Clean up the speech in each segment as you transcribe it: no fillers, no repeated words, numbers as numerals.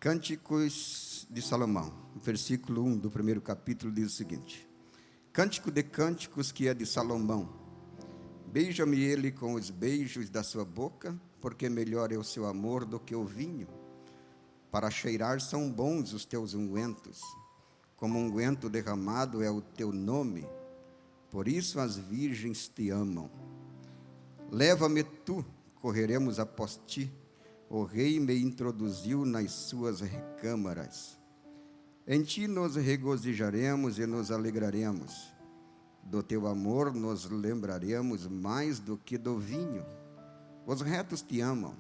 Cânticos de Salomão, versículo 1 do primeiro capítulo diz o seguinte: Cântico de cânticos que é de Salomão. Beija-me ele com os beijos da sua boca, porque melhor é o seu amor do que o vinho. Para cheirar são bons os teus ungüentos, como unguento derramado é o teu nome, por isso as virgens te amam. Leva-me tu, correremos após ti, o rei me introduziu nas suas recâmaras. Em ti nos regozijaremos e nos alegraremos, do teu amor nos lembraremos mais do que do vinho. Os retos te amam.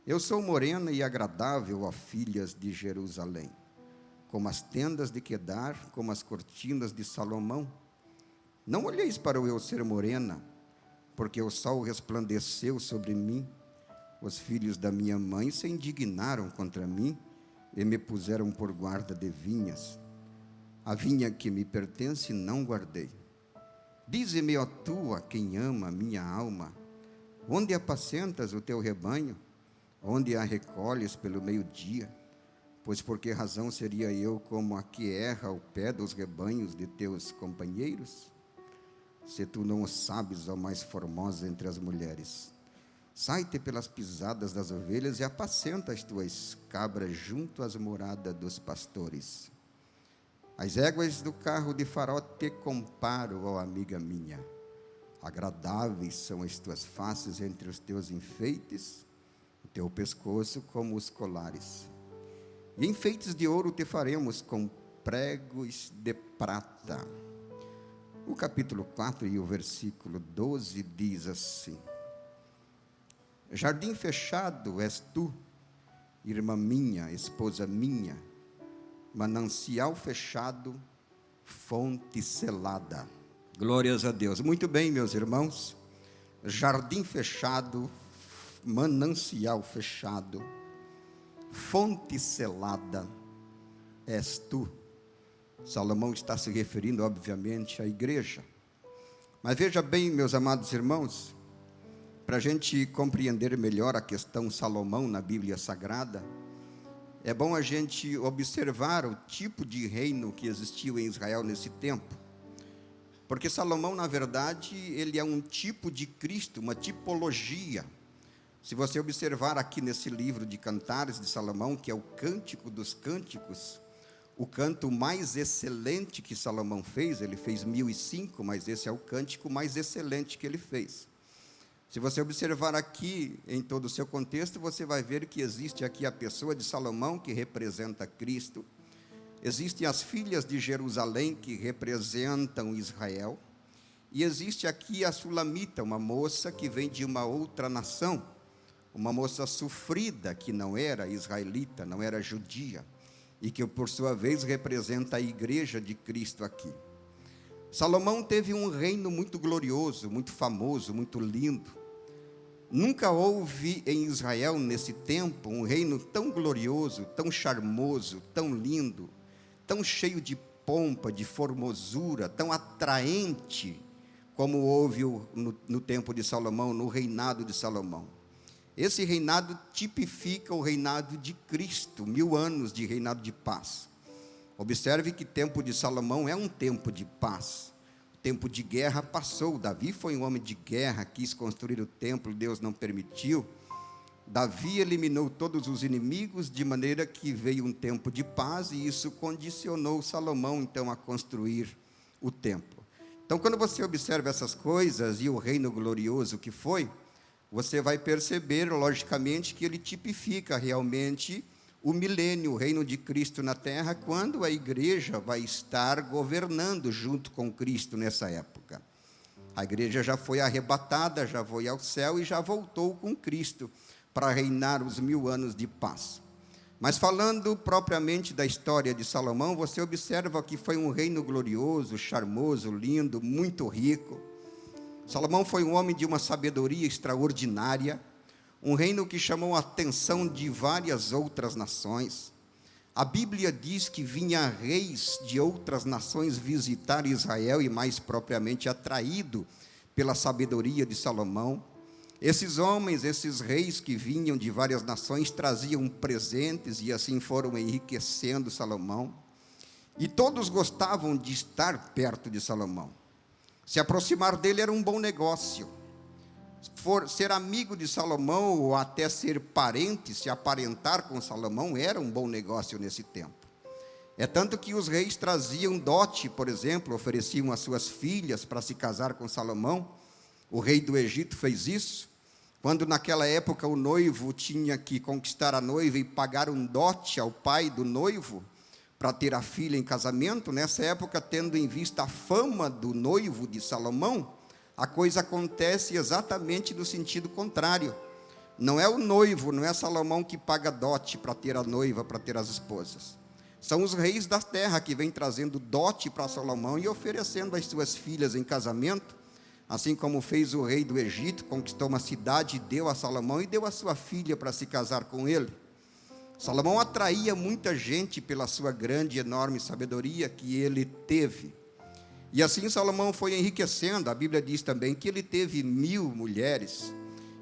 Eu sou morena e agradável, ó filhas de Jerusalém, como as tendas de Quedar, como as cortinas de Salomão. Não olheis para eu ser morena, porque o sol resplandeceu sobre mim. Os filhos da minha mãe se indignaram contra mim e me puseram por guarda de vinhas. A vinha que me pertence não guardei. Dize-me, ó tu, a quem ama a minha alma, onde apacentas o teu rebanho? Onde a recolhes pelo meio-dia? Pois por que razão seria eu como a que erra ao pé dos rebanhos de teus companheiros? Se tu não o sabes, ó mais formosa entre as mulheres, sai-te pelas pisadas das ovelhas e apacenta as tuas cabras junto às moradas dos pastores. As éguas do carro de Faraó te comparo, ó amiga minha. Agradáveis são as tuas faces entre os teus enfeites, o teu pescoço como os colares. E enfeites de ouro te faremos com pregos de prata. O capítulo 4 e o versículo 12 diz assim: Jardim fechado és tu, irmã minha, esposa minha, manancial fechado, fonte selada. Glórias a Deus. Muito bem, meus irmãos. Jardim fechado, manancial fechado, fonte selada és tu. Salomão está se referindo, obviamente, à igreja. Mas veja bem, meus amados irmãos, para a gente compreender melhor a questão Salomão na Bíblia Sagrada, é bom a gente observar o tipo de reino que existiu em Israel nesse tempo. Porque Salomão, na verdade, ele é um tipo de Cristo, uma tipologia. Se você observar aqui nesse livro de Cantares de Salomão, que é o Cântico dos Cânticos, o canto mais excelente que Salomão fez, ele fez 1005, mas esse é o cântico mais excelente que ele fez. Se você observar aqui, em todo o seu contexto, você vai ver que existe aqui a pessoa de Salomão, que representa Cristo. Existem as filhas de Jerusalém, que representam Israel. E existe aqui a Sulamita, uma moça que vem de uma outra nação, uma moça sofrida, que não era israelita, não era judia, e que, por sua vez, representa a igreja de Cristo aqui. Salomão teve um reino muito glorioso, muito famoso, muito lindo. Nunca houve em Israel, nesse tempo, um reino tão glorioso, tão charmoso, tão lindo, tão cheio de pompa, de formosura, tão atraente, como houve no tempo de Salomão, no reinado de Salomão. Esse reinado tipifica o reinado de Cristo, 1000 anos de reinado de paz. Observe que o tempo de Salomão é um tempo de paz. O tempo de guerra passou. Davi foi um homem de guerra, quis construir o templo, Deus não permitiu. Davi eliminou todos os inimigos, de maneira que veio um tempo de paz, e isso condicionou Salomão, então, a construir o templo. Então, quando você observa essas coisas e o reino glorioso que foi, você vai perceber, logicamente, que ele tipifica realmente o milênio, o reino de Cristo na terra, quando a igreja vai estar governando junto com Cristo nessa época. A igreja já foi arrebatada, já foi ao céu e já voltou com Cristo para reinar os 1000 anos de paz. Mas falando propriamente da história de Salomão, você observa que foi um reino glorioso, charmoso, lindo, muito rico. Salomão foi um homem de uma sabedoria extraordinária, um reino que chamou a atenção de várias outras nações. A Bíblia diz que vinha reis de outras nações visitar Israel, e mais propriamente atraído pela sabedoria de Salomão. Esses homens, esses reis que vinham de várias nações, traziam presentes e assim foram enriquecendo Salomão. E todos gostavam de estar perto de Salomão. Se aproximar dele era um bom negócio. Ser amigo de Salomão ou até ser parente, se aparentar com Salomão, era um bom negócio nesse tempo. É tanto que os reis traziam dote, por exemplo, ofereciam as suas filhas para se casar com Salomão. O rei do Egito fez isso. Quando naquela época o noivo tinha que conquistar a noiva e pagar um dote ao pai do noivo para ter a filha em casamento, nessa época, tendo em vista a fama do noivo de Salomão, a coisa acontece exatamente no sentido contrário. Não é o noivo, não é Salomão que paga dote para ter a noiva, para ter as esposas. São os reis da terra que vêm trazendo dote para Salomão e oferecendo as suas filhas em casamento, assim como fez o rei do Egito, conquistou uma cidade, deu a Salomão e deu a sua filha para se casar com ele. Salomão atraía muita gente pela sua grande e enorme sabedoria que ele teve. E assim Salomão foi enriquecendo. A Bíblia diz também que ele teve 1000 mulheres.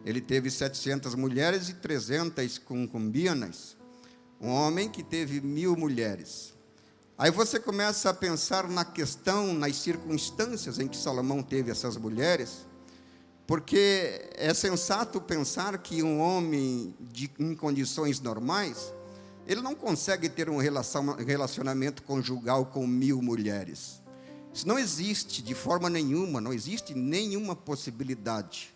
Ele teve 700 mulheres e 300 concubinas. Um homem que teve 1000 mulheres. Aí você começa a pensar na questão, nas circunstâncias em que Salomão teve essas mulheres, porque é sensato pensar que um homem em condições normais, ele não consegue ter um relacionamento conjugal com 1000 mulheres. Isso não existe de forma nenhuma, não existe nenhuma possibilidade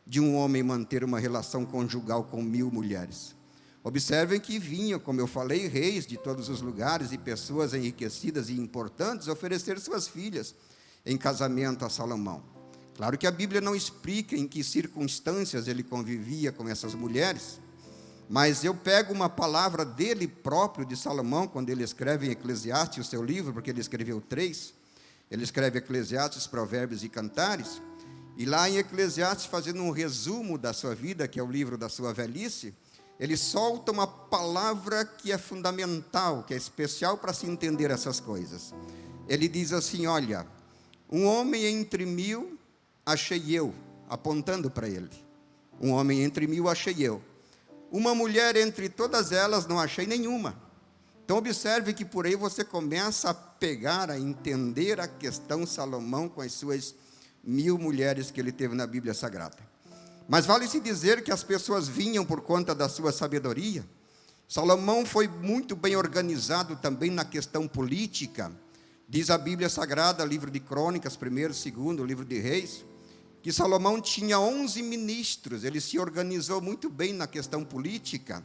de um homem manter uma relação conjugal com 1000 mulheres. Observem que vinham, como eu falei, reis de todos os lugares e pessoas enriquecidas e importantes oferecer suas filhas em casamento a Salomão. Claro que a Bíblia não explica em que circunstâncias ele convivia com essas mulheres, mas eu pego uma palavra dele próprio, de Salomão, quando ele escreve em Eclesiastes, o seu livro, porque ele escreveu 3, ele escreve Eclesiastes, Provérbios e Cantares, e lá em Eclesiastes, fazendo um resumo da sua vida, que é o livro da sua velhice, ele solta uma palavra que é fundamental, que é especial para se entender essas coisas. Ele diz assim, olha, um homem entre 1000 achei eu, apontando para ele. Um homem entre 1000 achei eu. Uma mulher entre todas elas não achei nenhuma. Então observe que por aí você começa a pegar, a entender a questão Salomão com as suas 1000 mulheres que ele teve na Bíblia Sagrada. Mas vale-se dizer que as pessoas vinham por conta da sua sabedoria. Salomão foi muito bem organizado também na questão política. Diz a Bíblia Sagrada, livro de Crônicas, 1º, 2º, livro de Reis, que Salomão tinha 11 ministros. Ele se organizou muito bem na questão política.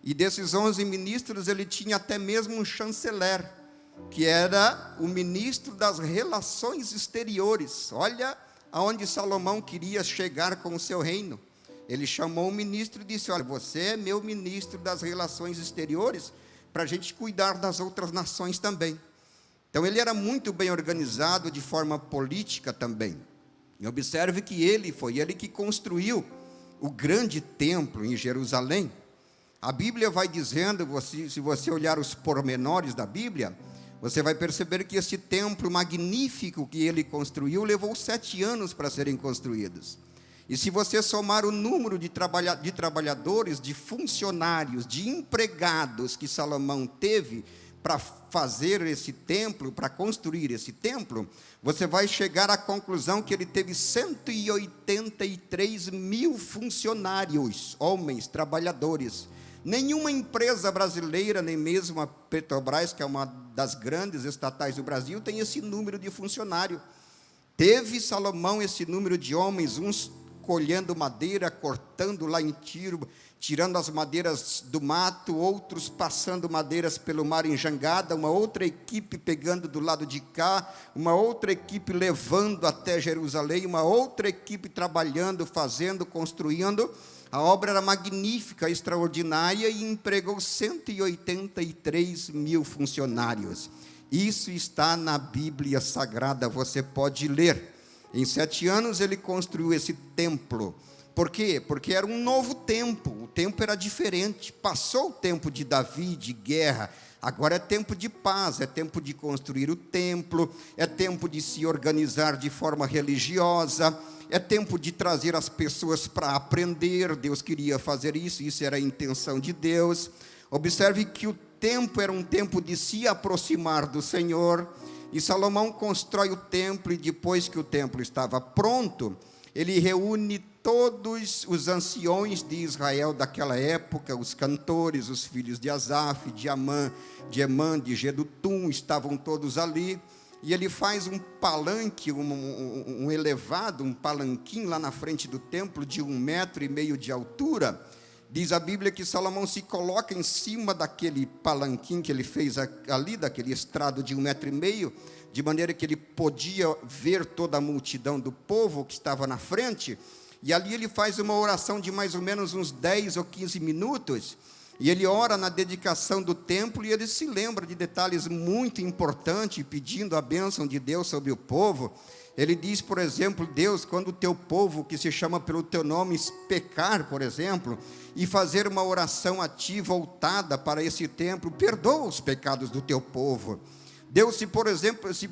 E desses 11 ministros, ele tinha até mesmo um chanceler, que era o ministro das relações exteriores. Olha aonde Salomão queria chegar com o seu reino. Ele chamou o ministro e disse, olha, você é meu ministro das relações exteriores, para a gente cuidar das outras nações também. Então ele era muito bem organizado de forma política também. E observe que foi ele que construiu o grande templo em Jerusalém. A Bíblia vai dizendo, se você olhar os pormenores da Bíblia, você vai perceber que esse templo magnífico que ele construiu levou 7 anos para serem construídos. E se você somar o número de trabalhadores, de funcionários, de empregados que Salomão teve para fazer esse templo, para construir esse templo, você vai chegar à conclusão que ele teve 183 mil funcionários, homens, trabalhadores. Nenhuma empresa brasileira, nem mesmo a Petrobras, que é uma das grandes estatais do Brasil, tem esse número de funcionário. Teve Salomão esse número de homens, uns colhendo madeira, cortando lá em Tiro, tirando as madeiras do mato, outros passando madeiras pelo mar em jangada, uma outra equipe pegando do lado de cá, uma outra equipe levando até Jerusalém, uma outra equipe trabalhando, fazendo, construindo. A obra era magnífica, extraordinária e empregou 183 mil funcionários. Isso está na Bíblia Sagrada, você pode ler. Em 7 anos ele construiu esse templo. Por quê? Porque era um novo tempo. O tempo era diferente. Passou o tempo de Davi, de guerra. Agora é tempo de paz, é tempo de construir o templo, é tempo de se organizar de forma religiosa, é tempo de trazer as pessoas para aprender. Deus queria fazer isso, isso era a intenção de Deus. Observe que o tempo era um tempo de se aproximar do Senhor, e Salomão constrói o templo, e depois que o templo estava pronto, ele reúne todos os anciões de Israel daquela época, os cantores, os filhos de Asaf, de Emã, de Jedutum, estavam todos ali, e ele faz um palanque, um elevado, um palanquim lá na frente do templo, de 1,5 metro de altura. Diz a Bíblia que Salomão se coloca em cima daquele palanquim que ele fez ali, daquele estrado de 1,5 metro, de maneira que ele podia ver toda a multidão do povo que estava na frente, e ali ele faz uma oração de mais ou menos uns 10 ou 15 minutos, e ele ora na dedicação do templo, e ele se lembra de detalhes muito importantes, pedindo a bênção de Deus sobre o povo. Ele diz, por exemplo, Deus, quando o teu povo, que se chama pelo teu nome, pecar, por exemplo, e fazer uma oração a ti voltada para esse templo, perdoa os pecados do teu povo. Deus, se por exemplo, se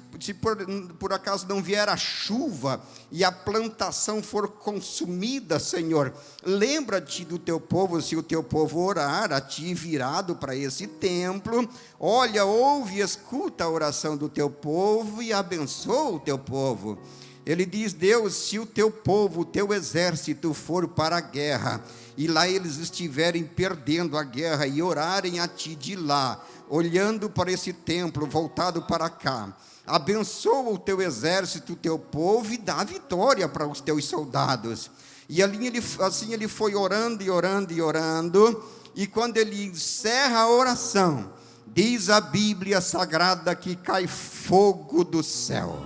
por acaso não vier a chuva e a plantação for consumida, Senhor, lembra-te do teu povo, se o teu povo orar a ti virado para esse templo, olha, ouve e escuta a oração do teu povo e abençoa o teu povo. Ele diz, Deus, se o teu povo, o teu exército for para a guerra, e lá eles estiverem perdendo a guerra e orarem a ti de lá, olhando para esse templo, voltado para cá, abençoa o teu exército, o teu povo, e dá vitória para os teus soldados. E assim ele foi orando e orando e orando, e quando ele encerra a oração, diz a Bíblia Sagrada que cai fogo do céu.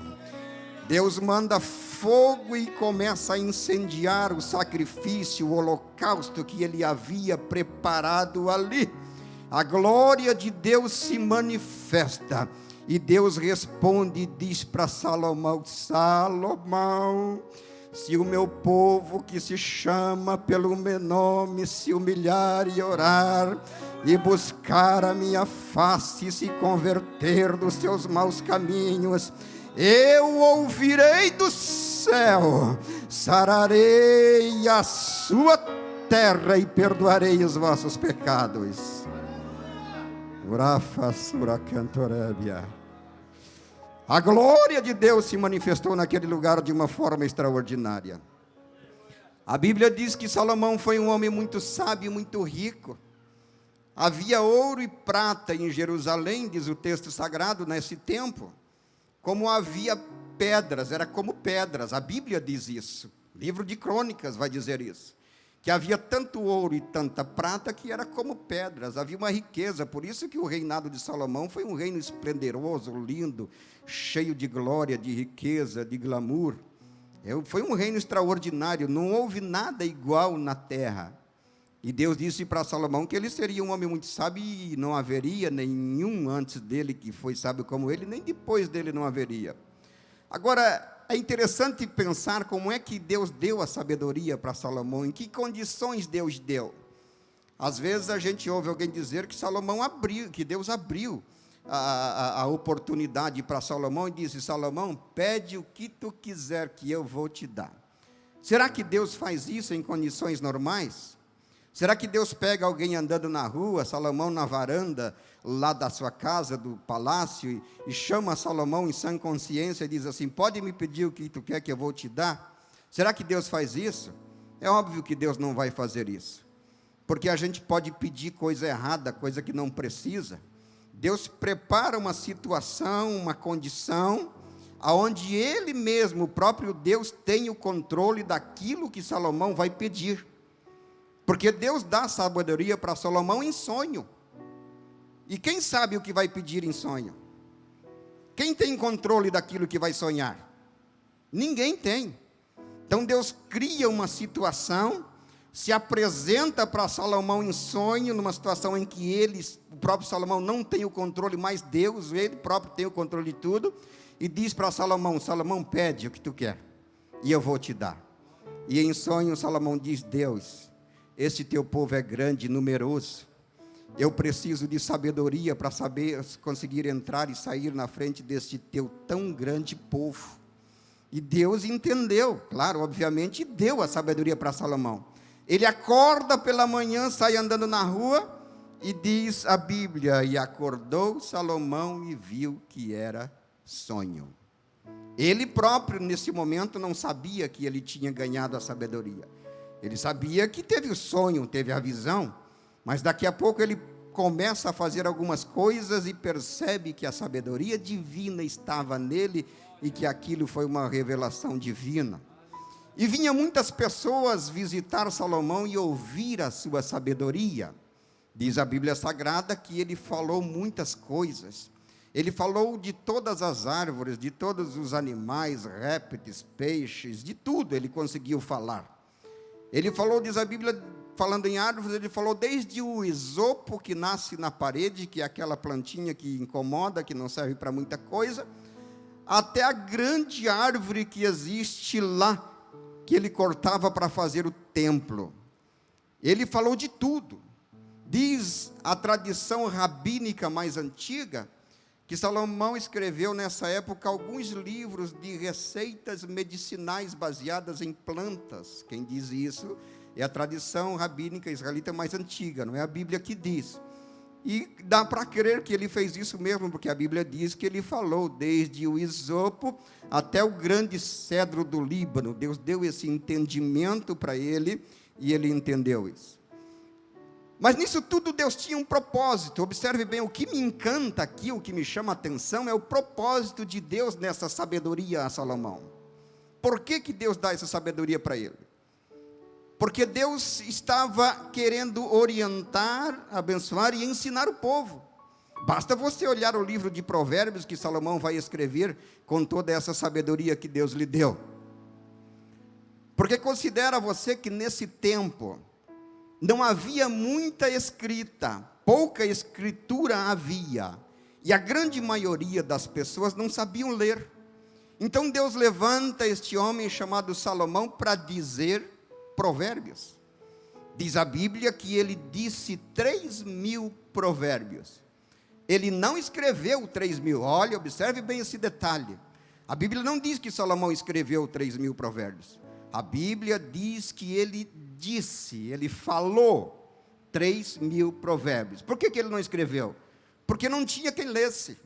Deus manda fogo e começa a incendiar o sacrifício, o holocausto que ele havia preparado ali. A glória de Deus se manifesta, e Deus responde e diz para Salomão, Salomão, se o meu povo que se chama pelo meu nome se humilhar e orar, e buscar a minha face e se converter dos seus maus caminhos, eu ouvirei do céu, sararei a sua terra e perdoarei os vossos pecados. A glória de Deus se manifestou naquele lugar de uma forma extraordinária. A Bíblia diz que Salomão foi um homem muito sábio, muito rico. Havia ouro e prata em Jerusalém, diz o texto sagrado, nesse tempo, como havia pedras, era como pedras, a Bíblia diz isso, o livro de Crônicas vai dizer isso, que havia tanto ouro e tanta prata que era como pedras, havia uma riqueza. Por isso que o reinado de Salomão foi um reino esplendoroso, lindo, cheio de glória, de riqueza, de glamour. Foi um reino extraordinário, não houve nada igual na terra. E Deus disse para Salomão que ele seria um homem muito sábio, e não haveria nenhum antes dele que foi sábio como ele, nem depois dele não haveria. Agora, é interessante pensar como é que Deus deu a sabedoria para Salomão, em que condições Deus deu. Às vezes a gente ouve alguém dizer que Salomão abriu, que Deus abriu a oportunidade para Salomão e disse, Salomão, pede o que tu quiser que eu vou te dar. Será que Deus faz isso em condições normais? Será que Deus pega alguém andando na rua, Salomão na varanda, lá da sua casa, do palácio, e chama Salomão em sã consciência e diz assim, pode me pedir o que tu quer que eu vou te dar? Será que Deus faz isso? É óbvio que Deus não vai fazer isso, porque a gente pode pedir coisa errada, coisa que não precisa. Deus prepara uma situação, uma condição, onde Ele mesmo, o próprio Deus, tem o controle daquilo que Salomão vai pedir. Porque Deus dá sabedoria para Salomão em sonho. E quem sabe o que vai pedir em sonho? Quem tem controle daquilo que vai sonhar? Ninguém tem. Então Deus cria uma situação, se apresenta para Salomão em sonho, numa situação em que o próprio Salomão não tem o controle, mas Deus, ele próprio tem o controle de tudo, e diz para Salomão, Salomão, pede o que tu quer, e eu vou te dar. E em sonho Salomão diz, Deus, este teu povo é grande e numeroso. Eu preciso de sabedoria para saber conseguir entrar e sair na frente deste teu tão grande povo. E Deus entendeu, claro, obviamente, deu a sabedoria para Salomão. Ele acorda pela manhã, sai andando na rua, e diz a Bíblia, e acordou Salomão e viu que era sonho. Ele próprio, nesse momento, não sabia que ele tinha ganhado a sabedoria. Ele sabia que teve o sonho, teve a visão, mas daqui a pouco ele começa a fazer algumas coisas e percebe que a sabedoria divina estava nele e que aquilo foi uma revelação divina. E vinha muitas pessoas visitar Salomão e ouvir a sua sabedoria. Diz a Bíblia Sagrada que ele falou muitas coisas. Ele falou de todas as árvores, de todos os animais, répteis, peixes, de tudo ele conseguiu falar. Ele falou, diz a Bíblia, falando em árvores, ele falou desde o esopo que nasce na parede, que é aquela plantinha que incomoda, que não serve para muita coisa, até a grande árvore que existe lá, que ele cortava para fazer o templo. Ele falou de tudo. Diz a tradição rabínica mais antiga, que Salomão escreveu nessa época alguns livros de receitas medicinais baseadas em plantas. Quem diz isso é a tradição rabínica israelita mais antiga, não é a Bíblia que diz. E dá para crer que ele fez isso mesmo, porque a Bíblia diz que ele falou desde o isopo até o grande cedro do Líbano. Deus deu esse entendimento para ele e ele entendeu isso. Mas nisso tudo Deus tinha um propósito. Observe bem, o que me encanta aqui, o que me chama a atenção é o propósito de Deus nessa sabedoria a Salomão. Por que Deus dá essa sabedoria para ele? Porque Deus estava querendo orientar, abençoar e ensinar o povo. Basta você olhar o livro de Provérbios que Salomão vai escrever com toda essa sabedoria que Deus lhe deu. Porque considera você que nesse tempo não havia muita escrita, pouca escritura havia, e a grande maioria das pessoas não sabiam ler. Então Deus levanta este homem chamado Salomão para dizer provérbios. Diz a Bíblia que ele disse 3.000 provérbios. Ele não escreveu 3.000, olha, observe bem esse detalhe. A Bíblia não diz que Salomão escreveu 3.000 provérbios. A Bíblia diz que ele disse, ele falou 3.000 provérbios. Por que ele não escreveu? Porque não tinha quem lesse.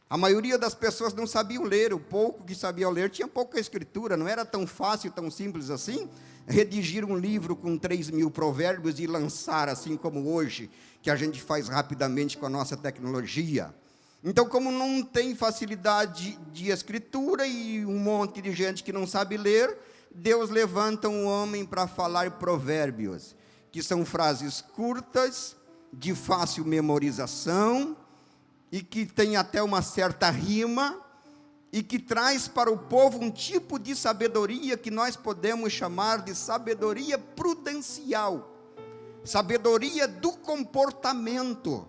A maioria das pessoas não sabiam ler, o pouco que sabiam ler tinha pouca escritura, não era tão fácil, tão simples assim, redigir um livro com 3.000 provérbios e lançar assim como hoje, que a gente faz rapidamente com a nossa tecnologia. Então, como não tem facilidade de escritura e um monte de gente que não sabe ler, Deus levanta um homem para falar provérbios, que são frases curtas, de fácil memorização, e que tem até uma certa rima, e que traz para o povo um tipo de sabedoria que nós podemos chamar de sabedoria prudencial, sabedoria do comportamento.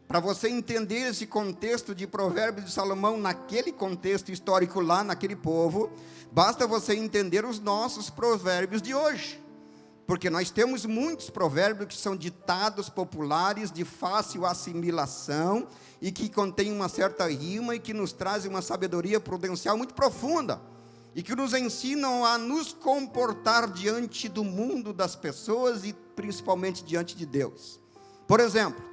Para você entender esse contexto de Provérbios de Salomão, naquele contexto histórico lá, naquele povo, basta você entender os nossos provérbios de hoje, porque nós temos muitos provérbios que são ditados populares, de fácil assimilação, e que contêm uma certa rima, e que nos trazem uma sabedoria prudencial muito profunda, e que nos ensinam a nos comportar diante do mundo das pessoas, e principalmente diante de Deus. Por exemplo,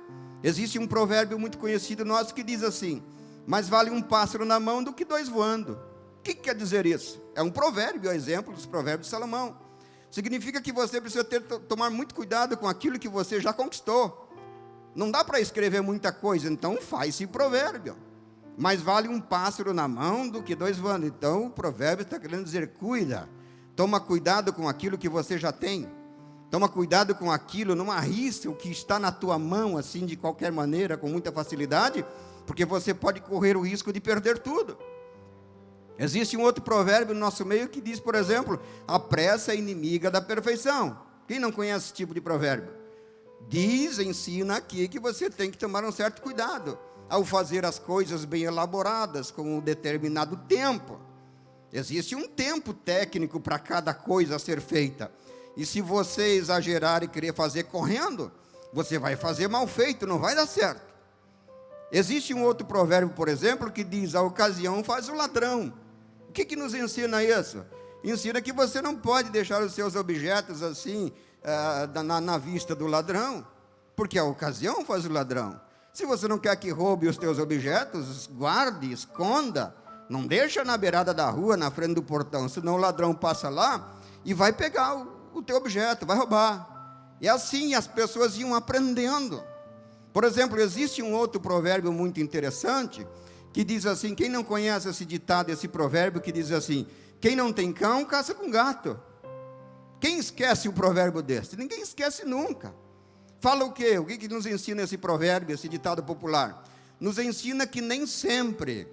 existe um provérbio muito conhecido nosso que diz assim: mais vale um pássaro na mão do que 2 voando. O que quer dizer isso? É um provérbio, é exemplo dos provérbios de Salomão. Significa que você precisa tomar muito cuidado com aquilo que você já conquistou. Não dá para escrever muita coisa, então faz-se provérbio. Mais vale um pássaro na mão do que 2 voando. Então o provérbio está querendo dizer: cuida, toma cuidado com aquilo que você já tem. Toma cuidado com aquilo, não arrisque o que está na tua mão, assim, de qualquer maneira, com muita facilidade, porque você pode correr o risco de perder tudo. Existe um outro provérbio no nosso meio que diz, por exemplo, a pressa é inimiga da perfeição. Quem não conhece esse tipo de provérbio? Ensina aqui que você tem que tomar um certo cuidado ao fazer as coisas bem elaboradas, com um determinado tempo. Existe um tempo técnico para cada coisa a ser feita. E se você exagerar e querer fazer correndo, você vai fazer mal feito, não vai dar certo. Existe um outro provérbio, por exemplo, que diz: a ocasião faz o ladrão. O que nos ensina isso? Ensina que você não pode deixar os seus objetos assim, na vista do ladrão, porque a ocasião faz o ladrão. Se você não quer que roube os teus objetos, guarde, esconda, não deixa na beirada da rua, na frente do portão, senão o ladrão passa lá e vai pegar o teu objeto, vai roubar. E assim as pessoas iam aprendendo. Por exemplo, existe um outro provérbio muito interessante, que diz assim, quem não conhece esse ditado, esse provérbio, que diz assim: quem não tem cão, caça com gato. Quem esquece o provérbio desse? Ninguém esquece nunca. Fala o quê? O que nos ensina esse provérbio, esse ditado popular? Nos ensina que nem sempre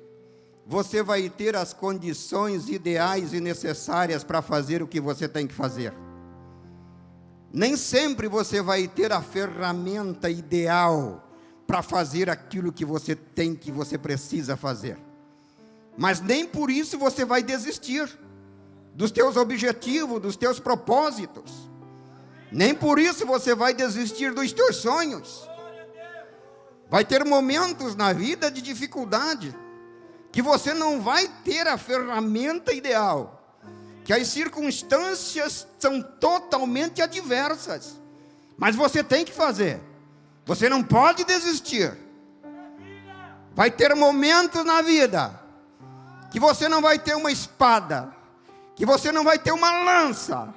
você vai ter as condições ideais e necessárias para fazer o que você tem que fazer. Nem sempre você vai ter a ferramenta ideal para fazer aquilo que você tem, que você precisa fazer. Mas nem por isso você vai desistir dos teus objetivos, dos teus propósitos. Nem por isso você vai desistir dos teus sonhos. Vai ter momentos na vida de dificuldade, que você não vai ter a ferramenta ideal, que as circunstâncias são totalmente adversas, mas você tem que fazer, você não pode desistir. Vai ter momentos na vida, que você não vai ter uma espada, que você não vai ter uma lança.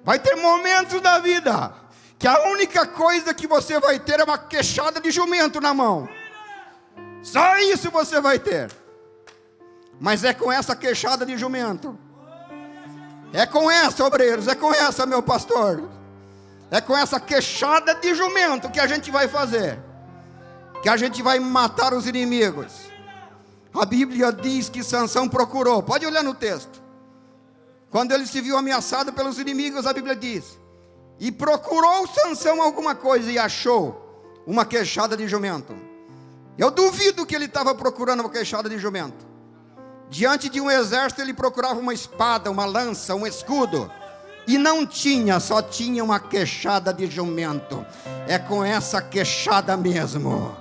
Vai ter momentos da vida, que a única coisa que você vai ter é uma queixada de jumento na mão. Só isso você vai ter. Mas é com essa queixada de jumento, é com essa, obreiros, é com essa, meu pastor, é com essa queixada de jumento que a gente vai fazer, que a gente vai matar os inimigos. A Bíblia diz que Sansão procurou, pode olhar no texto, quando ele se viu ameaçado pelos inimigos, a Bíblia diz, e procurou Sansão alguma coisa e achou uma queixada de jumento. Eu duvido que ele estava procurando uma queixada de jumento. Diante de um exército ele procurava uma espada, uma lança, um escudo, e não tinha, só tinha uma queixada de jumento. É com essa queixada mesmo.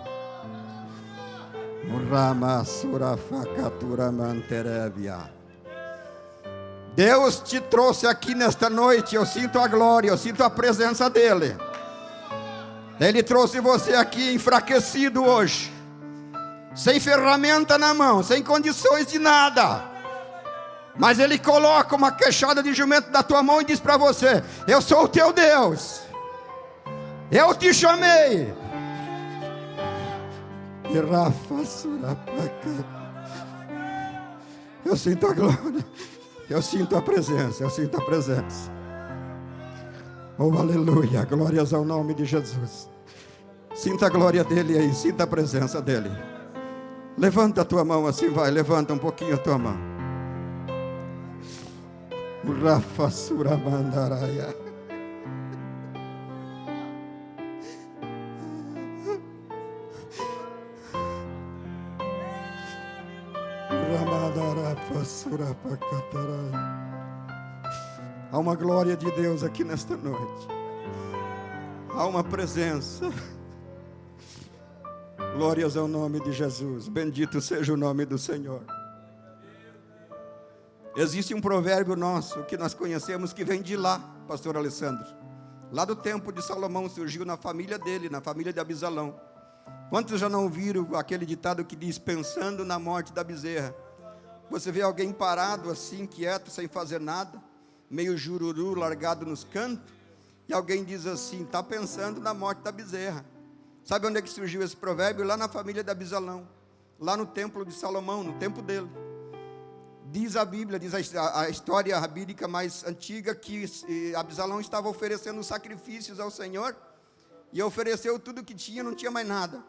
Deus te trouxe aqui nesta noite. Eu sinto a glória, eu sinto a presença dele. Ele trouxe você aqui enfraquecido hoje, sem ferramenta na mão, sem condições de nada, mas ele coloca uma queixada de jumento na tua mão e diz para você: eu sou o teu Deus, eu te chamei. Eu sinto a glória, eu sinto a presença, eu sinto a presença. Oh, aleluia, glórias ao nome de Jesus. Sinta a glória dele aí, sinta a presença dele. Levanta a tua mão assim, vai, levanta um pouquinho a tua mão. Rafa Suramandaraya. Ramadarafa Surapakataraya. Há uma glória de Deus aqui nesta noite. Há uma presença. Glórias ao nome de Jesus. Bendito seja o nome do Senhor. Existe um provérbio nosso que nós conhecemos que vem de lá, pastor Alessandro. Lá do tempo de Salomão, surgiu na família dele, na família de Absalão. Quantos já não viram aquele ditado que diz: pensando na morte da bezerra? Você vê alguém parado assim, quieto, sem fazer nada, meio jururu, largado nos cantos, e alguém diz assim: está pensando na morte da bezerra. Sabe onde é que surgiu esse provérbio? Lá na família de Absalão, lá no templo de Salomão, no tempo dele. Diz a Bíblia, diz a história rabínica mais antiga, que Absalão estava oferecendo sacrifícios ao Senhor, e ofereceu tudo que tinha, não tinha mais nada.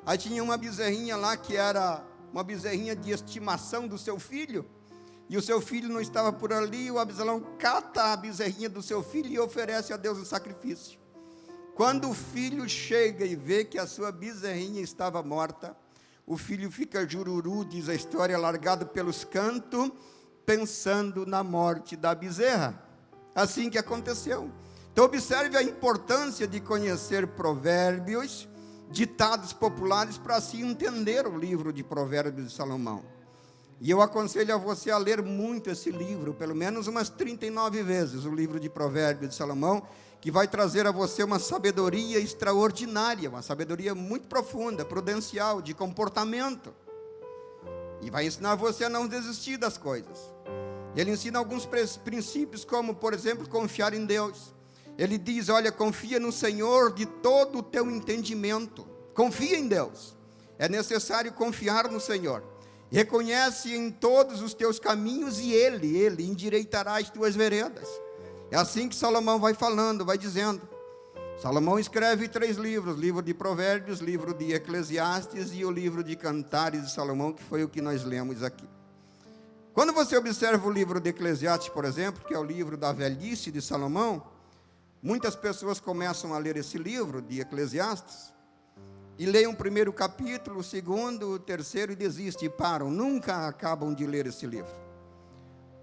Aí tinha uma bezerrinha lá, que era uma bezerrinha de estimação do seu filho, e o seu filho não estava por ali, e o Absalão cata a bezerrinha do seu filho e oferece a Deus o sacrifício. Quando o filho chega e vê que a sua bezerrinha estava morta, o filho fica jururu, diz a história, largado pelos cantos, pensando na morte da bezerra. assim que aconteceu. Então observe a importância de conhecer provérbios, ditados populares, para assim entender o livro de Provérbios de Salomão. E eu aconselho a você a ler muito esse livro, pelo menos umas 39 vezes, o livro de Provérbios de Salomão, que vai trazer a você uma sabedoria extraordinária, uma sabedoria muito profunda, prudencial, de comportamento. E vai ensinar você a não desistir das coisas. Ele ensina alguns princípios, como, por exemplo, confiar em Deus. Ele diz, olha, confia no Senhor de todo o teu entendimento. Confia em Deus. É necessário confiar no Senhor. Reconhece em todos os teus caminhos e Ele endireitará as tuas veredas. É assim que Salomão vai falando, vai dizendo. Salomão escreve 3 livros, livro de Provérbios, livro de Eclesiastes e o livro de Cantares de Salomão, que foi o que nós lemos aqui. Quando você observa o livro de Eclesiastes, por exemplo, que é o livro da velhice de Salomão, muitas pessoas começam a ler esse livro de Eclesiastes, e leem o primeiro capítulo, o segundo, o terceiro, e desistem, e param, nunca acabam de ler esse livro.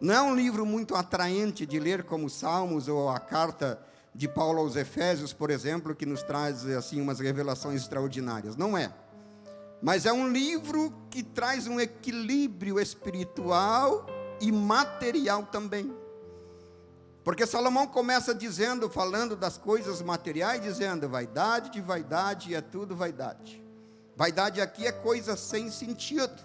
Não é um livro muito atraente de ler, como Salmos, ou a carta de Paulo aos Efésios, por exemplo, que nos traz assim umas revelações extraordinárias, não é. Mas é um livro que traz um equilíbrio espiritual e material também. Porque Salomão começa dizendo, falando das coisas materiais, dizendo, vaidade de vaidade é tudo vaidade. Vaidade aqui é coisa sem sentido.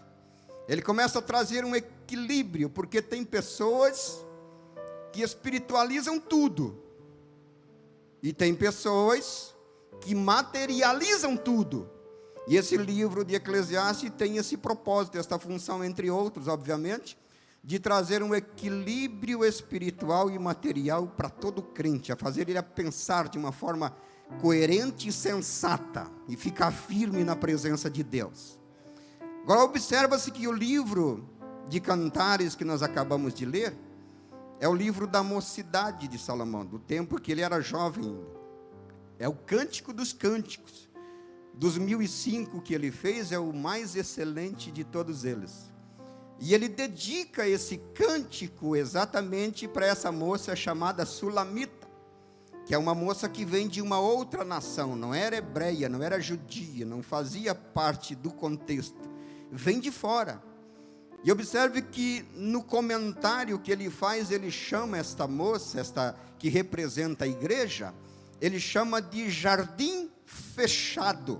Ele começa a trazer um equilíbrio, porque tem pessoas que espiritualizam tudo. E tem pessoas que materializam tudo. E esse livro de Eclesiastes tem esse propósito, esta função, entre outros, obviamente, de trazer um equilíbrio espiritual e material para todo crente, a fazer ele a pensar de uma forma coerente e sensata, e ficar firme na presença de Deus. Agora observa-se que o livro de Cantares que nós acabamos de ler, é o livro da mocidade de Salomão, do tempo que ele era jovem ainda. É o Cântico dos Cânticos, dos 1005 que ele fez, é o mais excelente de todos eles. E ele dedica esse cântico exatamente para essa moça chamada Sulamita, que é uma moça que vem de uma outra nação, não era hebreia, não era judia, não fazia parte do contexto, vem de fora. E observe que no comentário que ele faz, ele chama esta moça, esta que representa a igreja, ele chama de jardim fechado,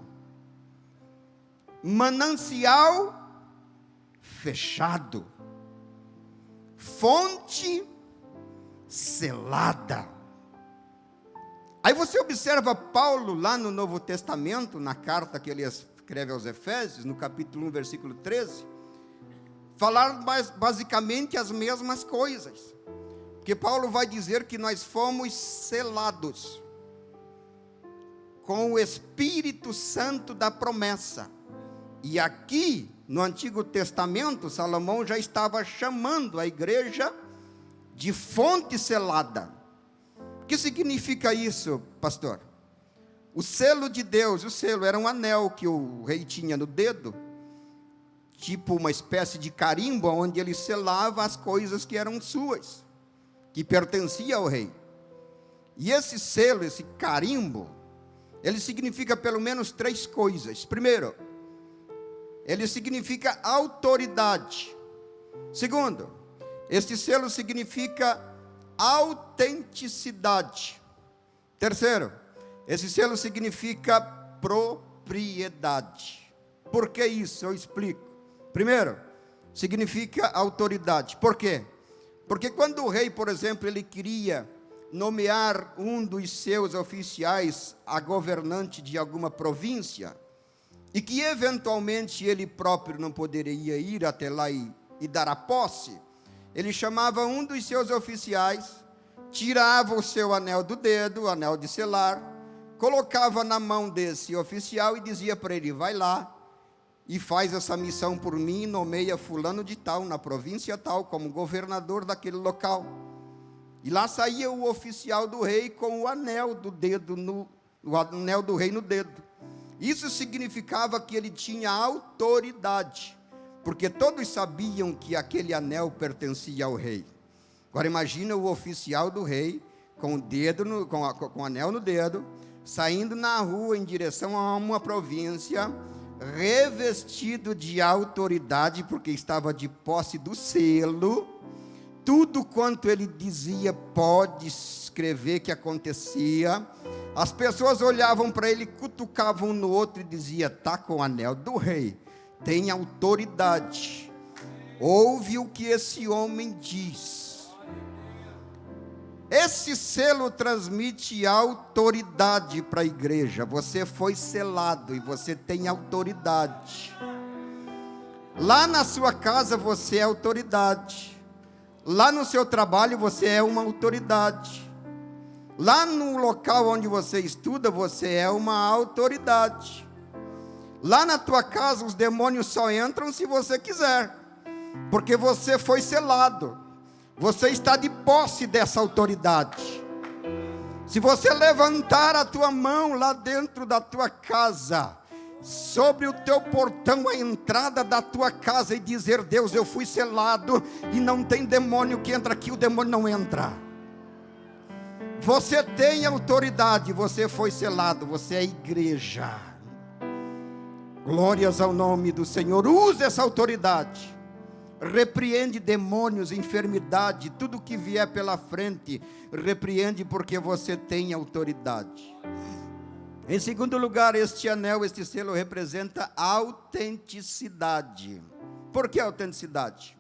manancial fechado, fonte selada. Aí você observa Paulo lá no Novo Testamento, na carta que ele escreve aos Efésios, no capítulo 1, versículo 13, falar basicamente as mesmas coisas, porque Paulo vai dizer que nós fomos selados com o Espírito Santo da promessa. E aqui, no Antigo Testamento, Salomão já estava chamando a igreja de fonte selada. O que significa isso, pastor? O selo de Deus, o selo era um anel que o rei tinha no dedo, tipo uma espécie de carimbo, onde ele selava as coisas que eram suas, que pertencia ao rei. E esse selo, esse carimbo, ele significa pelo menos 3 coisas. Primeiro, ele significa autoridade. Segundo, este selo significa autenticidade. Terceiro, esse selo significa propriedade. Por que isso? Eu explico. Primeiro, significa autoridade. Por quê? Porque quando o rei, por exemplo, ele queria nomear um dos seus oficiais a governante de alguma província, e que eventualmente ele próprio não poderia ir até lá e dar a posse, ele chamava um dos seus oficiais, tirava o seu anel do dedo, o anel de selar, colocava na mão desse oficial e dizia para ele, vai lá e faz essa missão por mim, nomeia fulano de tal, na província tal, como governador daquele local. E lá saía o oficial do rei com o anel do dedo, o anel do rei no dedo. Isso significava que ele tinha autoridade, porque todos sabiam que aquele anel pertencia ao rei. Agora imagina o oficial do rei, com o anel no dedo, saindo na rua em direção a uma província, revestido de autoridade, porque estava de posse do selo. Tudo quanto ele dizia, pode escrever que acontecia. As pessoas olhavam para ele, cutucavam um no outro e diziam: está com o anel do rei, tem autoridade, ouve o que esse homem diz. Esse selo transmite autoridade para a igreja. Você foi selado e você tem autoridade. Lá na sua casa você é autoridade. Lá no seu trabalho você é uma autoridade. Lá no local onde você estuda você é uma autoridade. Lá na tua casa os demônios só entram se você quiser, porque você foi selado. Você está de posse dessa autoridade. Se você levantar a tua mão lá dentro da tua casa, sobre o teu portão, a entrada da tua casa, e dizer: Deus, eu fui selado e não tem demônio que entra aqui, o demônio não entra. Você tem autoridade, você foi selado, você é igreja. Glórias ao nome do Senhor. Use essa autoridade. Repreende demônios, enfermidade, tudo que vier pela frente, repreende, porque você tem autoridade. Em segundo lugar, este anel, este selo representa autenticidade. Por que autenticidade?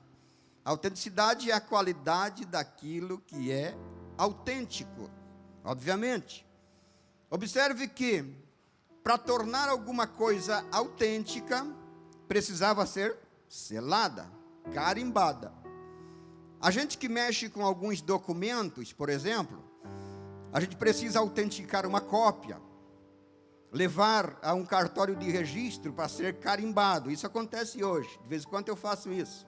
Autenticidade é a qualidade daquilo que é autêntico, obviamente. Observe que, para tornar alguma coisa autêntica, precisava ser selada, carimbada. A gente que mexe com alguns documentos, por exemplo, a gente precisa autenticar uma cópia, levar a um cartório de registro para ser carimbado. Isso acontece hoje, de vez em quando eu faço isso,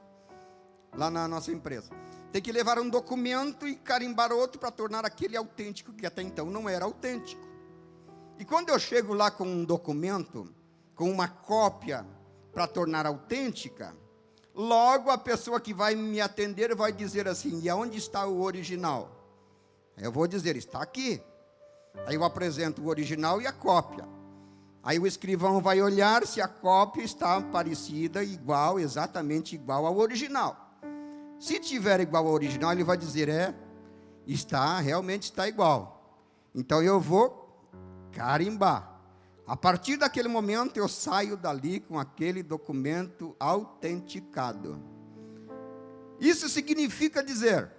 lá na nossa empresa. Tem que levar um documento e carimbar outro para tornar aquele autêntico, que até então não era autêntico. E quando eu chego lá com um documento, com uma cópia para tornar autêntica, logo a pessoa que vai me atender vai dizer assim: e aonde está o original? Eu vou dizer: está aqui. Aí eu apresento o original e a cópia. Aí o escrivão vai olhar se a cópia está parecida, igual, exatamente igual ao original. Se tiver igual ao original, ele vai dizer: realmente está igual. Então eu vou carimbar. A partir daquele momento eu saio dali com aquele documento autenticado. Isso significa dizer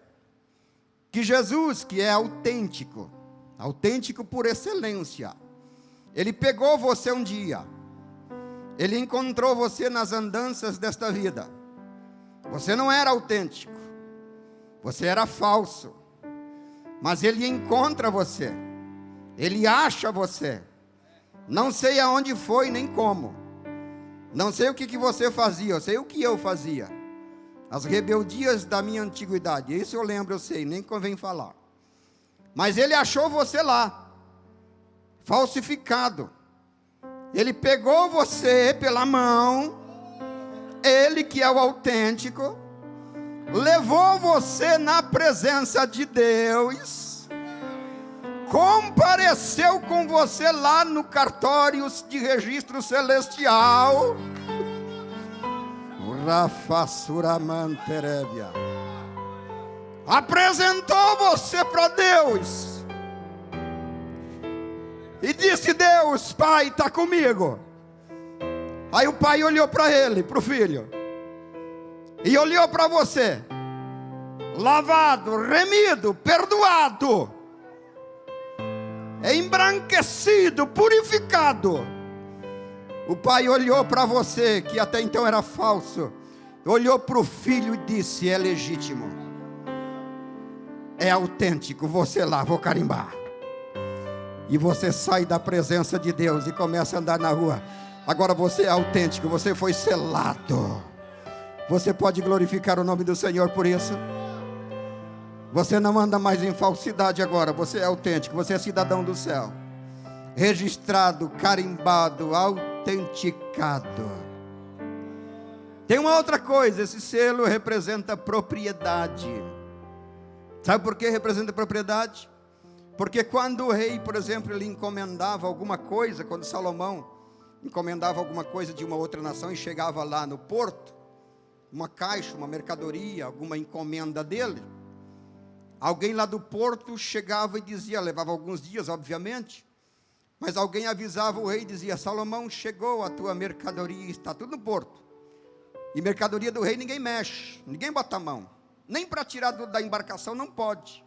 que Jesus, que é autêntico, autêntico por excelência, Ele pegou você um dia, Ele encontrou você nas andanças desta vida. Você não era autêntico, você era falso, mas Ele encontra você, Ele acha você. Não sei aonde foi, nem como. Não sei o que você fazia, eu sei o que eu fazia. As rebeldias da minha antiguidade, isso eu lembro, eu sei, nem convém falar. Mas Ele achou você lá, falsificado. Ele pegou você pela mão, Ele que é o autêntico, levou você na presença de Deus, compareceu com você lá no cartório de registro celestial, apresentou você para Deus e disse: Deus, Pai, está comigo. Aí o pai olhou para ele, para o filho, e olhou para você, lavado, remido, perdoado, embranquecido, purificado. O pai olhou para você, que até então era falso, olhou para o filho e disse: é legítimo, é autêntico, você lá, vou carimbar. E você sai da presença de Deus e começa a andar na rua. Agora você é autêntico, você foi selado. Você pode glorificar o nome do Senhor por isso? Você não anda mais em falsidade agora, você é autêntico, você é cidadão do céu, registrado, carimbado, autenticado. Tem uma outra coisa, esse selo representa propriedade. Sabe por que representa propriedade? Porque quando o rei, por exemplo, ele encomendava alguma coisa, quando Salomão encomendava alguma coisa de uma outra nação e chegava lá no porto, uma caixa, uma mercadoria, alguma encomenda dele, alguém lá do porto chegava e dizia, levava alguns dias, obviamente, mas alguém avisava o rei e dizia: Salomão, chegou a tua mercadoria, está tudo no porto. E mercadoria do rei ninguém mexe, ninguém bota a mão, nem para tirar da embarcação não pode.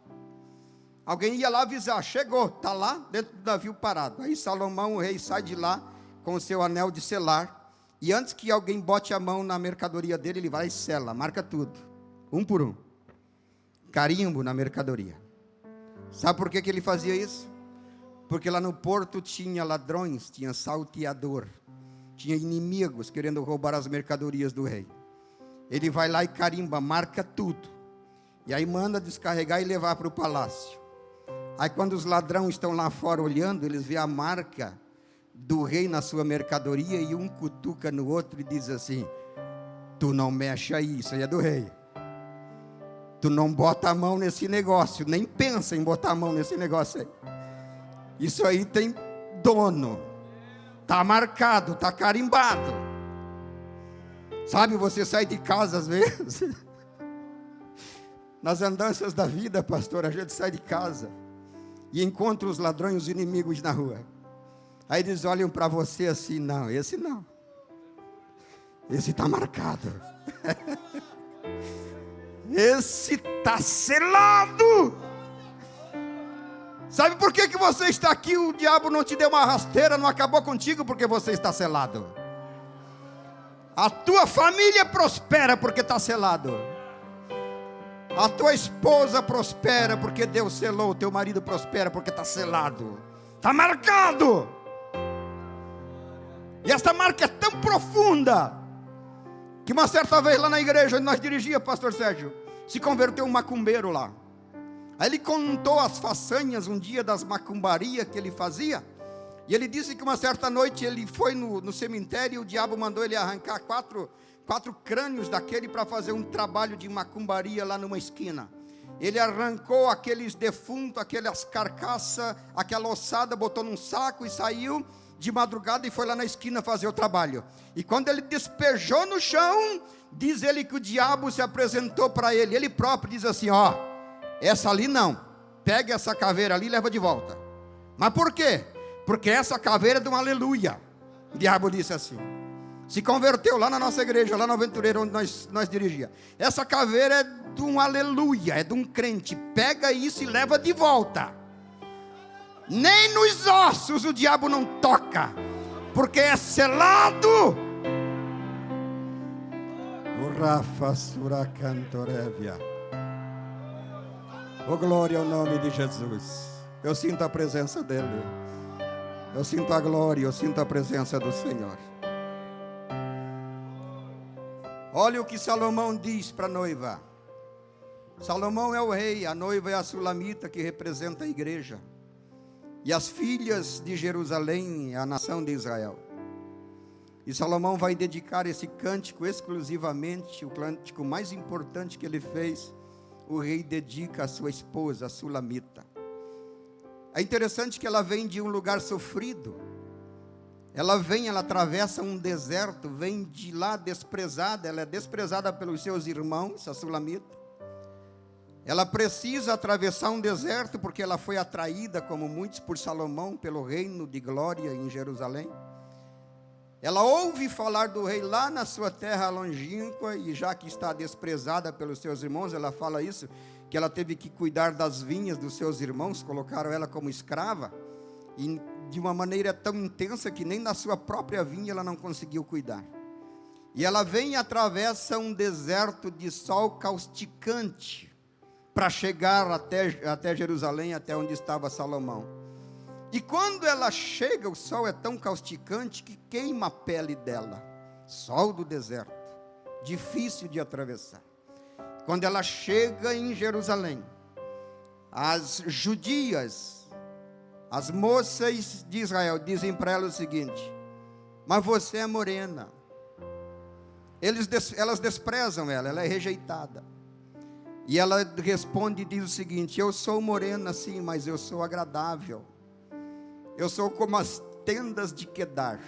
Alguém ia lá avisar: chegou, está lá dentro do navio parado. Aí Salomão, o rei, sai de lá com o seu anel de selar, e antes que alguém bote a mão na mercadoria dele, ele vai e sela, marca tudo, um por um, carimbo na mercadoria. Sabe por que ele fazia isso? Porque lá no porto tinha ladrões, tinha salteador, tinha inimigos querendo roubar as mercadorias do rei. Ele vai lá e carimba, marca tudo, e aí manda descarregar e levar para o palácio. Aí quando os ladrões estão lá fora olhando, eles veem a marca do rei na sua mercadoria, e um cutuca no outro e diz assim: tu não mexe aí, isso aí é do rei. Tu não bota a mão nesse negócio, nem pensa em botar a mão nesse negócio aí. Isso aí tem dono, está marcado, está carimbado. Sabe, você sai de casa às vezes, nas andanças da vida, pastor, a gente sai de casa e encontra os ladrões, os inimigos na rua. Aí eles olham para você assim: não, esse está marcado. Esse está selado. Sabe por que você está aqui? O diabo não te deu uma rasteira, não acabou contigo, porque você está selado. A tua família prospera porque está selado. A tua esposa prospera porque Deus selou. O teu marido prospera porque está selado, está marcado. E essa marca é tão profunda que uma certa vez lá na igreja onde nós dirigíamos, pastor Sérgio, se converteu um macumbeiro lá. Aí ele contou as façanhas um dia das macumbarias que ele fazia. E ele disse que uma certa noite ele foi no cemitério e o diabo mandou ele arrancar quatro crânios daquele para fazer um trabalho de macumbaria lá numa esquina. Ele arrancou aqueles defuntos, aquelas carcaças, aquela ossada, botou num saco e saiu de madrugada e foi lá na esquina fazer o trabalho. E quando ele despejou no chão, diz ele que o diabo se apresentou para ele. Ele próprio diz assim: ó, essa ali não, pega essa caveira ali e leva de volta. Mas por quê? Porque essa caveira é de um aleluia. O diabo disse assim. Se converteu lá na nossa igreja, lá no Aventureiro, onde nós dirigíamos. Essa caveira é de um aleluia, é de um crente. Pega isso e leva de volta. Nem nos ossos o diabo não toca, porque é selado. O Rafa Suracantorevia. Oh, glória ao nome de Jesus. Eu sinto a presença dele. Eu sinto a glória, eu sinto a presença do Senhor. Olha o que Salomão diz para a noiva. Salomão é o rei, a noiva é a sulamita, que representa a igreja. E as filhas de Jerusalém, a nação de Israel. E Salomão vai dedicar esse cântico exclusivamente, o cântico mais importante que ele fez. O rei dedica a sua esposa, a sulamita. É interessante que ela vem de um lugar sofrido. Ela atravessa um deserto, vem de lá desprezada. Ela é desprezada pelos seus irmãos, a sulamita. Ela precisa atravessar um deserto porque ela foi atraída, como muitos, por Salomão, pelo reino de glória em Jerusalém. Ela ouve falar do rei lá na sua terra longínqua, e já que está desprezada pelos seus irmãos, ela fala isso, que ela teve que cuidar das vinhas dos seus irmãos, colocaram ela como escrava, e de uma maneira tão intensa que nem na sua própria vinha ela não conseguiu cuidar. E ela vem e atravessa um deserto de sol causticante, para chegar até Jerusalém, até onde estava Salomão. E quando ela chega, o sol é tão causticante que queima a pele dela. Sol do deserto, difícil de atravessar. Quando ela chega em Jerusalém, as judias, as moças de Israel, dizem para ela o seguinte: mas você é morena. Elas desprezam ela é rejeitada. E ela responde e diz o seguinte: eu sou morena sim, mas eu sou agradável. Eu sou como as tendas de Quedar.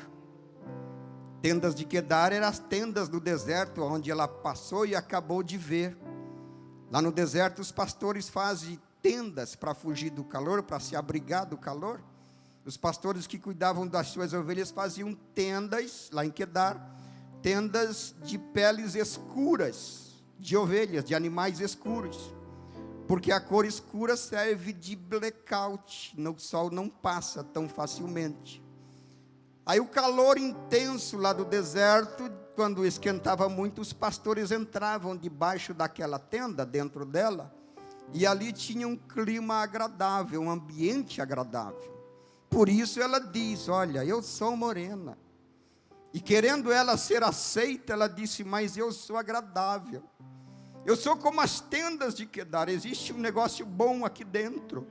Tendas de Quedar eram as tendas do deserto, onde ela passou e acabou de ver. Lá no deserto os pastores fazem tendas para fugir do calor, para se abrigar do calor. Os pastores que cuidavam das suas ovelhas faziam tendas, lá em Quedar, tendas de peles escuras, de ovelhas, de animais escuros, porque a cor escura serve de blackout, o sol não passa tão facilmente. Aí o calor intenso lá do deserto, quando esquentava muito, os pastores entravam debaixo daquela tenda, dentro dela, e ali tinha um clima agradável, um ambiente agradável. Por isso ela diz: olha, eu sou morena. E querendo ela ser aceita, ela disse: mas eu sou agradável. Eu sou como as tendas de Quedar. Existe um negócio bom aqui dentro.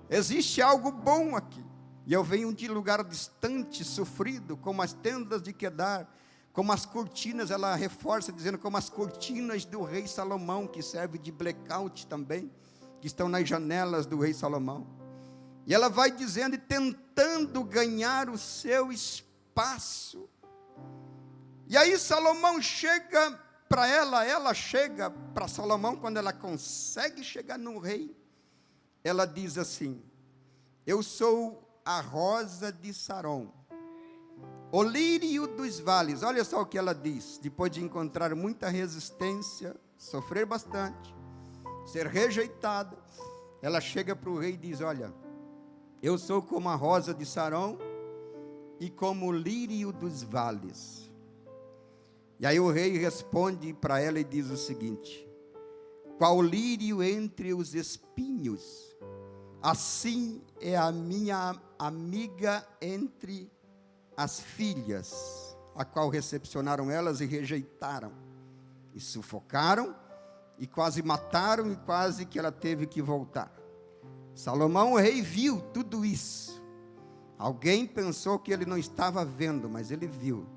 Existe algo bom aqui. E eu venho de lugar distante, sofrido, como as tendas de Quedar, como as cortinas. Ela reforça dizendo: como as cortinas do rei Salomão, que serve de blackout também, que estão nas janelas do rei Salomão. E ela vai dizendo e tentando ganhar o seu espaço. E aí Salomão chega para ela chega para Salomão. Quando ela consegue chegar no rei, ela diz assim: eu sou a rosa de Saron, o lírio dos vales. Olha só o que ela diz, depois de encontrar muita resistência, sofrer bastante, ser rejeitada. Ela chega para o rei e diz: olha, eu sou como a rosa de Saron e como o lírio dos vales. E aí o rei responde para ela e diz o seguinte: qual lírio entre os espinhos, assim é a minha amiga entre as filhas, a qual recepcionaram elas e rejeitaram, e sufocaram, e quase mataram, e quase que ela teve que voltar. Salomão, o rei, viu tudo isso. Alguém pensou que ele não estava vendo, mas ele viu.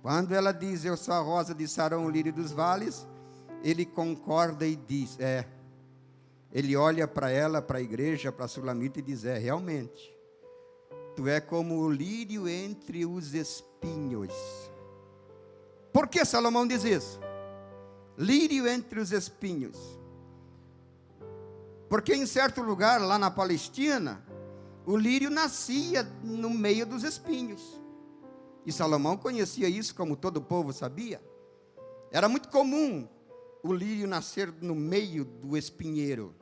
Quando ela diz: eu sou a rosa de Saron, o lírio dos vales, ele concorda e diz: ele olha para ela, para a igreja, para a Sulamita, e diz: realmente, tu é como o lírio entre os espinhos. Por que Salomão diz isso? Lírio entre os espinhos. Porque em certo lugar, lá na Palestina, o lírio nascia no meio dos espinhos. E Salomão conhecia isso, como todo o povo sabia. Era muito comum o lírio nascer no meio do espinheiro.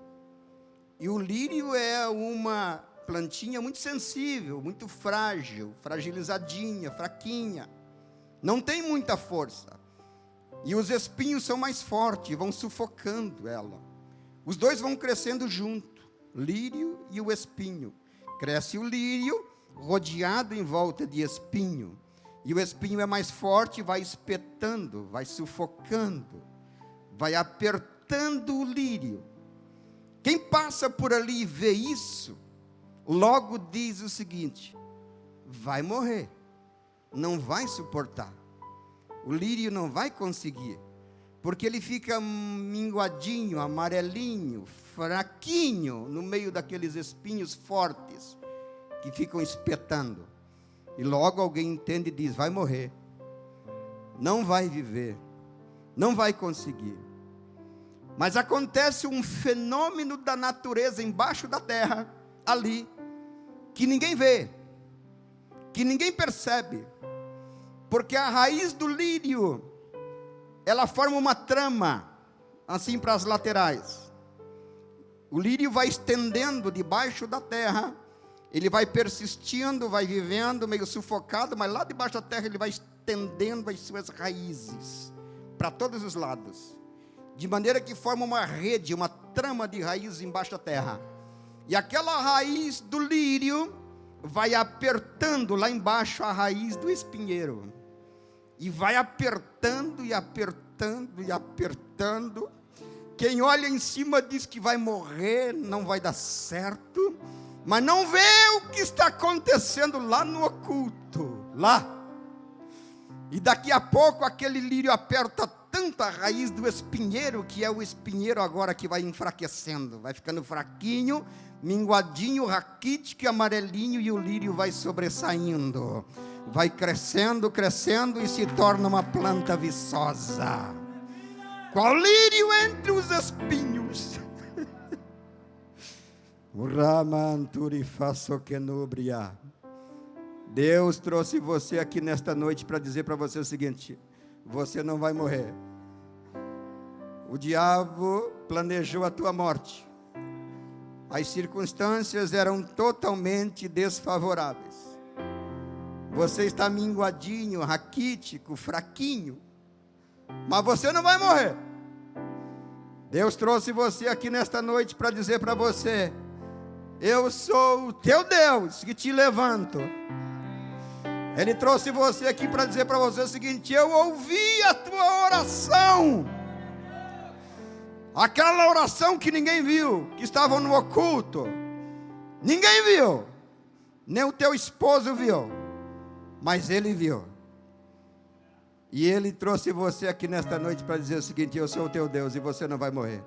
E o lírio é uma plantinha muito sensível, muito frágil, fragilizadinha, fraquinha. Não tem muita força. E os espinhos são mais fortes, vão sufocando ela. Os dois vão crescendo junto, o lírio e o espinho. Cresce o lírio, rodeado em volta de espinho. E o espinho é mais forte, vai espetando, vai sufocando, vai apertando o lírio. Quem passa por ali e vê isso, logo diz o seguinte: vai morrer, não vai suportar. O lírio não vai conseguir, porque ele fica minguadinho, amarelinho, fraquinho, no meio daqueles espinhos fortes, que ficam espetando. E logo alguém entende e diz: vai morrer, não vai viver, não vai conseguir. Mas acontece um fenômeno da natureza embaixo da terra, ali, que ninguém vê, que ninguém percebe, porque a raiz do lírio, ela forma uma trama, assim para as laterais. O lírio vai estendendo debaixo da terra, ele vai persistindo, vai vivendo, meio sufocado, mas lá debaixo da terra ele vai estendendo as suas raízes, para todos os lados, de maneira que forma uma rede, uma trama de raízes embaixo da terra. E aquela raiz do lírio vai apertando lá embaixo a raiz do espinheiro, e vai apertando e apertando e apertando. Quem olha em cima diz que vai morrer, não vai dar certo, mas não vê o que está acontecendo lá no oculto, lá. E daqui a pouco aquele lírio aperta tanto a raiz do espinheiro, que é o espinheiro agora que vai enfraquecendo, vai ficando fraquinho, minguadinho, raquítico, amarelinho, e o lírio vai sobressaindo, vai crescendo, crescendo, e se torna uma planta viçosa. Qual lírio entre os espinhos? Deus trouxe você aqui nesta noite para dizer para você o seguinte: você não vai morrer. O diabo planejou a tua morte. As circunstâncias eram totalmente desfavoráveis. Você está minguadinho, raquítico, fraquinho, mas você não vai morrer. Deus trouxe você aqui nesta noite para dizer para você: eu sou o teu Deus que te levanto. Ele trouxe você aqui para dizer para você o seguinte: eu ouvi a tua oração. Aquela oração que ninguém viu, que estava no oculto, ninguém viu, nem o teu esposo viu, mas ele viu. E ele trouxe você aqui nesta noite para dizer o seguinte: eu sou o teu Deus e você não vai morrer.